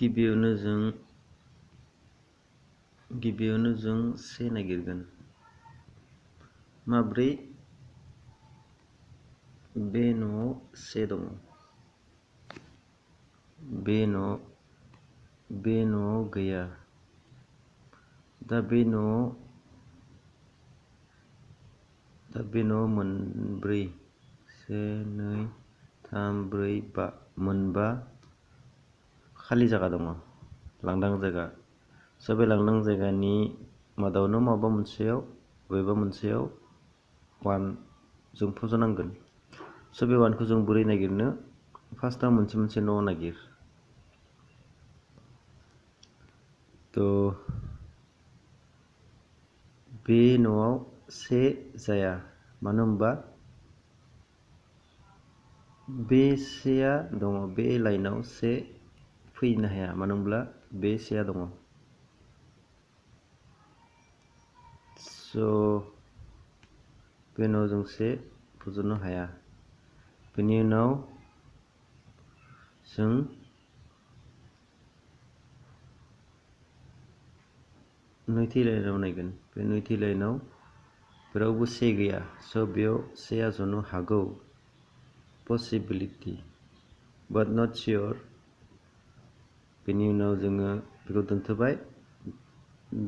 गिबियावनो जों से नागिरगोन माब्रै बे न'आव से दङ बे न'आव गैया दा बे न'आव मोनब्रै 1 2 3 4 5 मोनबा खालि जायगा दङ लांदां जायगा बे लांदां जायगानि मादावनो बबेबा मोनसेयाव 1 जों फज'नांगोन बे 1 खौ जों बोरै नागिरनो फार्स्टआव मोनसे न' नागिर बे न'आव से जाया मानो होनबा बे सेया दङ बे लाइनाव से फैनो हाया मानो होनब्ला बे सेया दङ बे न'आव जों से फज'नो हाया बेनि उनाव जों नैथि लाइनाव नायगोन बे नैथि लाइनाव बेयावबो से गैया बेयाव सेया जनो हागौ possibility but not sure बेनि उनाव जोङो बेखौ दोनथ'बाय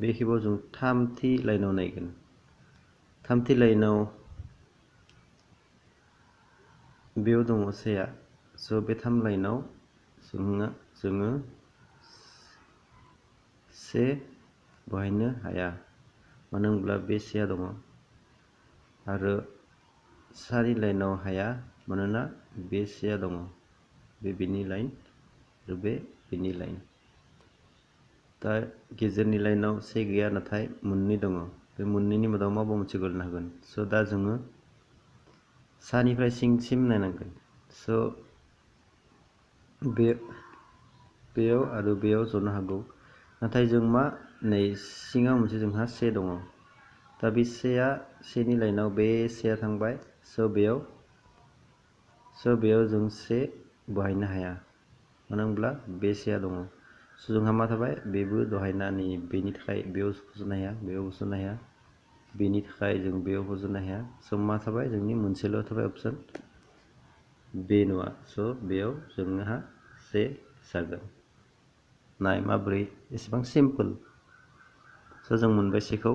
बे खेबाव जों थामथि लाइनाव नायगोन थामथि लाइनाव बेयाव दङ सेया बे 3 लाइनाव जोङो से बहायनो हाया मानो होनब्ला बे सेया दङ आरो 4 लाइनाव हाया मानोना बे सेया दङ बेनि लाइन आरो बेनि लाइन दा गेजेरनि लाइनाव से गैया नाथाय मोननै दङ बे मोननैनि मादाव माबा मोनसे गोलैनो हागोन दा जोङो सानिफ्राय सिंसिम नायनांगोन बेयाव आरो बेयाव जनो हागौ नाथाय जों नै सिङाव मोनसे जोंहा से दङ दा बे सेनि लाइनाव बे सेया थांबाय बेयाव जों से बाहायनो हाया मानो होनब्ला बे सेया दङ जोंहा मा थाबाय बेबो दहायनानै बेनि थाखाय बेयाव फज'नो हाया बेयाव फज'नो हाया बेनि थाखाय जों बेयाव फज'नो हाया मा थाबाय जोंनि मोनसेल' थाबाय अपसन बे नङा बेयाव जोंहा से जागोन नाय माब्रै एसेबां सिम्पोल जों मोनबाय सेखौ